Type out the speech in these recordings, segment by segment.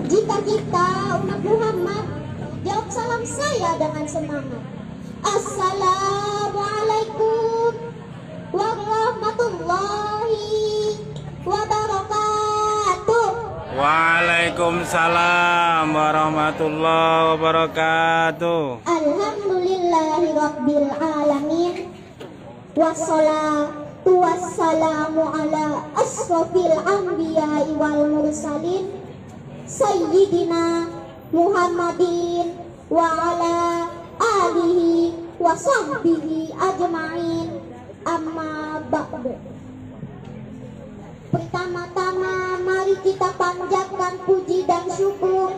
Jika kita umat Muhammad, jawab salam saya dengan semangat. Assalamualaikum warahmatullahi wabarakatuh. Waalaikumsalam warahmatullahi wabarakatuh. Alhamdulillahi rabbil alamin. Wassalatu wassalamu ala asrofil anbiya'i wal mursalin Sayyidina Muhammadin wa ala alihi wa sahbihi ajma'in. Amma ba'du. Pertama-tama mari kita panjatkan puji dan syukur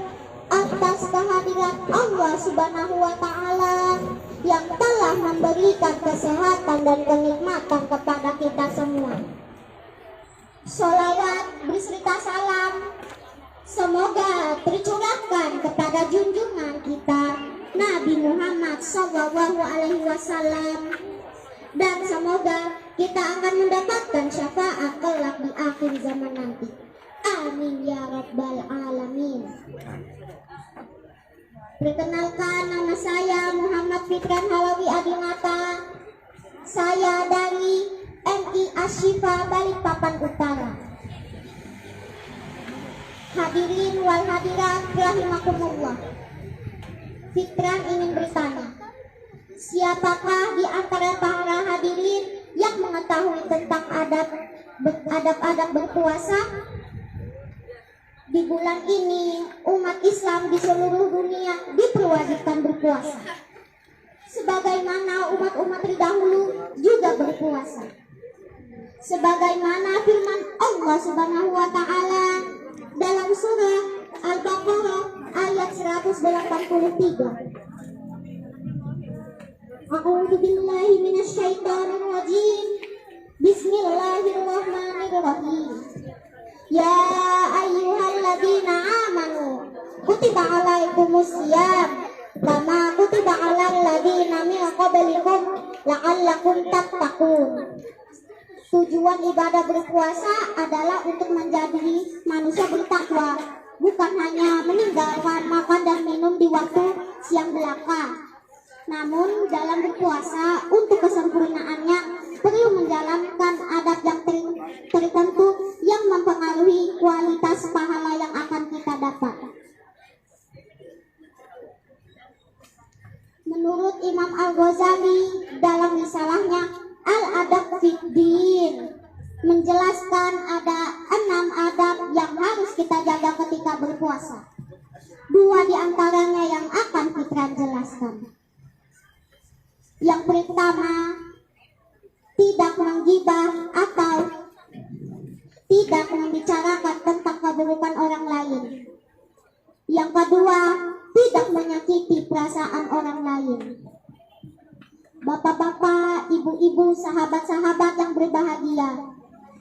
atas kehadiran Allah Subhanahu wa ta'ala yang telah memberikan kesehatan dan kenikmatan kepada kita semua. Sholawat beserta salam semoga tercurahkan kepada junjungan kita Nabi Muhammad SAW, dan semoga kita akan mendapatkan syafaat kelak di akhir zaman nanti. Amin ya rabbal alamin. Perkenalkan, nama saya Muhammad Fitran Halawi Adinata. Saya dari MI Ashifa Balikpapan Utara. Hadirin wal hadirat rahimakumullah. Fitran ingin bertanya, siapakah di antara para hadirin yang mengetahui tentang adab-adab berpuasa? Di bulan ini umat Islam di seluruh dunia diperwajibkan berpuasa, sebagaimana umat-umat terdahulu juga berpuasa. Sebagaimana firman Allah Subhanahu wa ta'ala dalam surah Al-Baqarah ayat 183. A'udzu billahi minasyaitonir rajim. Bismillahirrahmanirrahim. Ya ayyuhalladzina amanu kutiba alaikumusiyam kama kutiba alal ladzina min qablikum la'allakum tattaqun. Tujuan ibadah berpuasa adalah untuk menjadi manusia bertakwa, bukan hanya meninggalkan makan dan minum di waktu siang belaka. Namun dalam berpuasa untuk kesempurnaannya perlu menjalankan adab yang tertentu yang mempengaruhi kualitas pahala yang akan kita dapat. Menurut Imam Al-Ghazali dalam risalahnya Al-Adab Fiddin menjelaskan ada 6 adab yang harus kita jaga ketika berpuasa. 2 di antaranya yang akan Fitran jelaskan. Yang pertama, tidak menggibah atau tidak membicarakan tentang keburukan orang lain. Yang kedua, tidak menyakiti perasaan orang lain. Bapak-bapak, ibu-ibu, sahabat-sahabat yang berbahagia,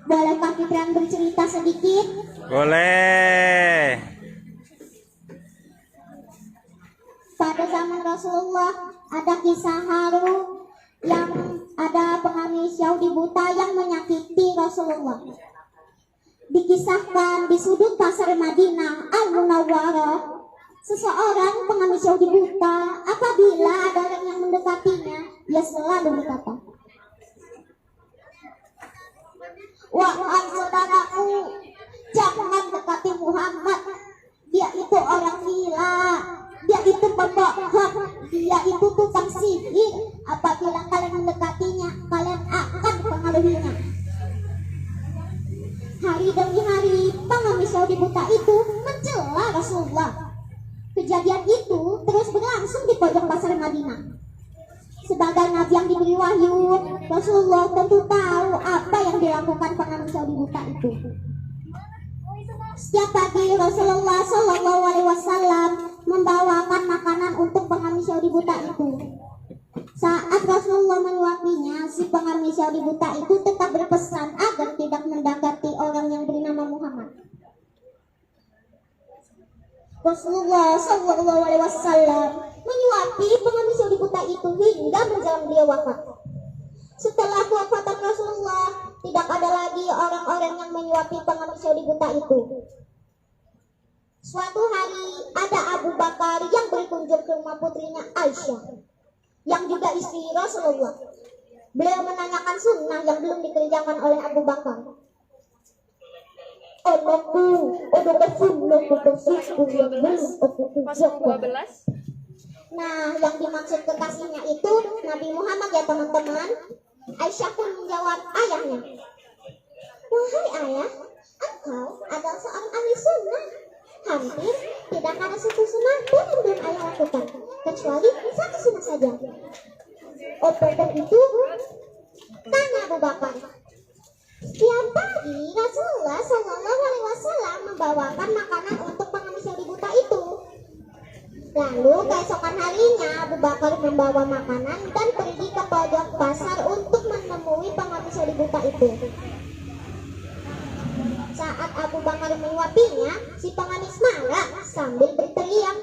bolehkah Fitran bercerita sedikit? Boleh. Pada zaman Rasulullah ada kisah haru yang ada pengamis Yahudi buta yang menyakiti Rasulullah. Dikisahkan di sudut pasar Madinah Al-Munawwarah, seseorang pengamis Yahudi buta apabila ada orang yang mendekatinya, ia selalu berkata, "Wahai saudaraku, jangan dekati Muhammad. Dia itu orang gila, dia itu pembohong, dia itu tukang sihir. Apabila kalian mendekatinya, kalian akan dipengaruhinya." Hari demi hari pengamis Yahudi buta itu mencela Rasulullah. Kejadian itu terus berlangsung di pojok pasar Madinah. Sebagai nabi yang diberi wahyu, Rasulullah tentu tahu apa yang dilakukan pengamis Yahudi buta itu. Setiap pagi Rasulullah SAW membawakan makanan untuk pengamis Yahudi buta itu. Saat Rasulullah menyuapinya, si pengamis Yahudi buta itu tetap berpesan agar tidak mendekati orang yang bernama Muhammad. Rasulullah SAW menyuapi pengamis Yahudi buta itu hingga menjelang dia wafat. Setelah kewafatan Rasulullah, tidak ada lagi orang-orang yang menyuapi pengamis Yahudi buta itu. Suatu hari ada Abu Bakar yang berkunjung ke rumah putrinya Aisyah, yang juga istri Rasulullah. Beliau menanyakan sunnah yang belum dikerjakan oleh Abu Bakar. Anakku, ada sunnah kekasihku yang belum aku kerjakan. Nah, yang dimaksud kekasihnya itu Nabi Muhammad ya teman-teman. Aisyah pun menjawab ayahnya, wahai ayah, engkau adalah seorang ahli sunnah. Hampir tidak ada satu sunnah pun yang belum ayah lakukan, kecuali satu sunnah saja. Apa itu? Tanya Abu Bakar. Setiap pagi Rasulullah Shallallahu Alaihi Wasallam membawakan makanan untuk pengemis yang buta itu. Lalu keesokan harinya Abu Bakar membawa makanan dan pergi ke pojok pasar untuk menemui pengemis yang buta itu. Saat Abu Bakar menyuapinya, si pengemis marah sambil berteriak,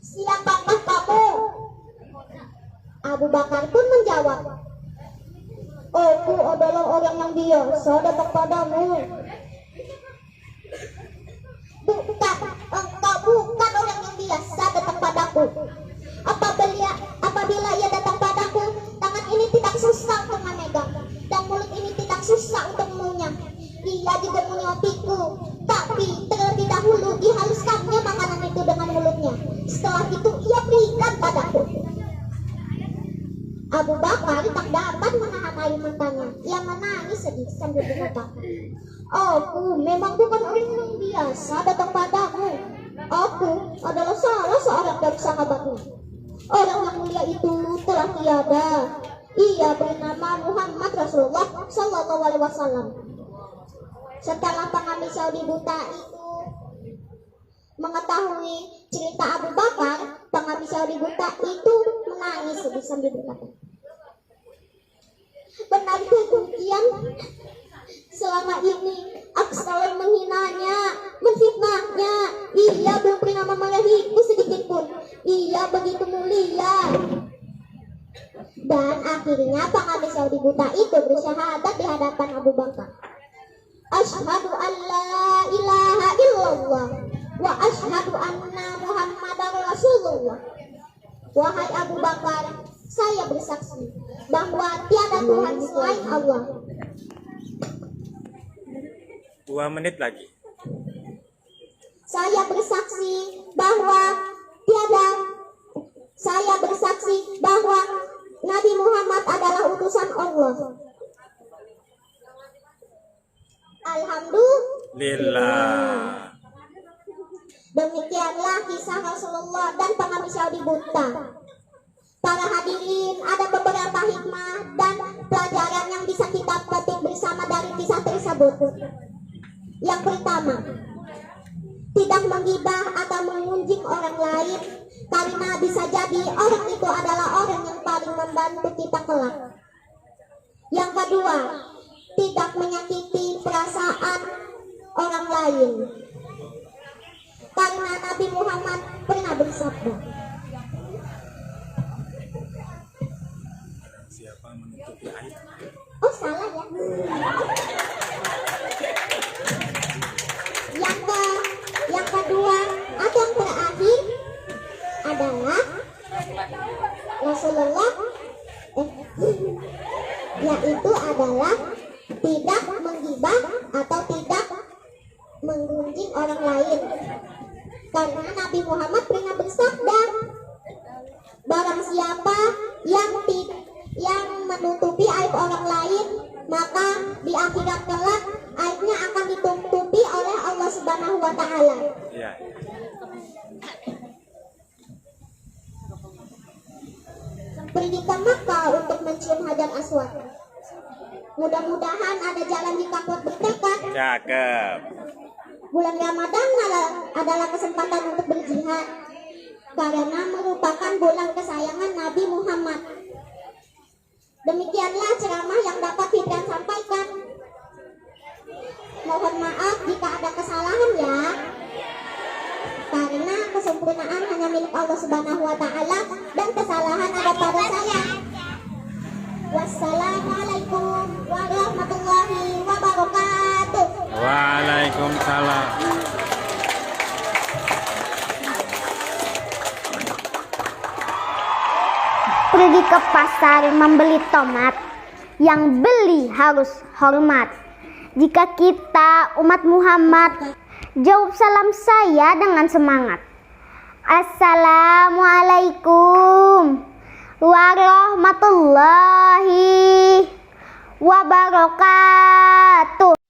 siapakah kamu? Abu Bakar pun menjawab, aku adalah orang yang biasa datang padamu. Bukan, engkau bukan orang yang biasa datang padaku. Apabila ia datang padaku, tangan ini tidak susah untuk memegang dan mulut ini tidak susah untuk mengunyah. Ia juga menyuapiku, tapi terlebih dahulu dihaluskannya makanan itu dengan mulutnya. Setelah itu ia berikan padaku. Abu Bakar tak dapat menahan air matanya. Ia menangis sedih sambil berkata, aku memang bukan orang yang biasa datang padamu. Aku adalah salah seorang dari sahabatmu. Orang yang mulia itu telah tiada. Ia bernama Muhammad Rasulullah Sallallahu Alaihi Wasallam. Setelah pengemis Yahudi buta itu mengetahui cerita Abu Bakar, pengemis Yahudi buta itu menangis sedih sambil berkata, benarkah demikian? Selama ini aku selalu menghinanya, menfitnahnya. Ia belum pernah memarahiku sedikit pun. Ia begitu mulia. Dan akhirnya pengemis Yahudi buta itu bersyahadat di hadapan Abu Bakar. Asyhadu an la ilaha illallah wa asyhadu anna Muhammadar Rasulullah. Wahai Abu Bakar, saya bersaksi bahwa tiada Tuhan selain Allah. 2 menit lagi. Saya bersaksi bahwa Nabi Muhammad adalah utusan Allah. Alhamdulillah. Demikianlah kisah Rasulullah dan pengemis Yahudi buta. Para hadirin, ada beberapa hikmah dan pelajaran yang bisa kita petik bersama dari kisah tersebut. Yang pertama, tidak menggibah atau mengunjing orang lain, karena bisa jadi orang itu adalah orang yang paling membantu kita kelak. Yang kedua, tidak menyakiti perasaan orang lain, karena Nabi Muhammad pernah bersabda, siapa menutupi aib? oh salah ya. Yang kedua atau yang terakhir adalah Rasulullah yaitu adalah tidak menggibah atau tidak menggunjing orang lain, karena Nabi Muhammad pernah bersabda, barang siapa yang menutupi aib orang lain, maka di akhirat kelak aibnya akan ditutupi oleh Allah Subhanahu wa Ta'ala. Ya. Pergi ke Makkah untuk mencium Hajar Aswad. Mudah-mudahan ada jalan jika kuat bertekad. Cakep. Bulan Ramadan adalah kesempatan untuk berjihad, karena merupakan bulan kesayangan Nabi Muhammad. Demikianlah ceramah yang dapat Fitran sampaikan. Mohon maaf jika ada kesalahan ya, karena kesempurnaan hanya milik Allah Subhanahu wa Ta'ala dan kesalahan ada pada saya. Wassalamualaikum warahmatullahi wabarakatuh. Waalaikumsalam. ke pasar membeli tomat, yang beli harus hormat. Jika kita umat Muhammad, jawab salam saya dengan semangat. Assalamualaikum warahmatullahi wabarakatuh.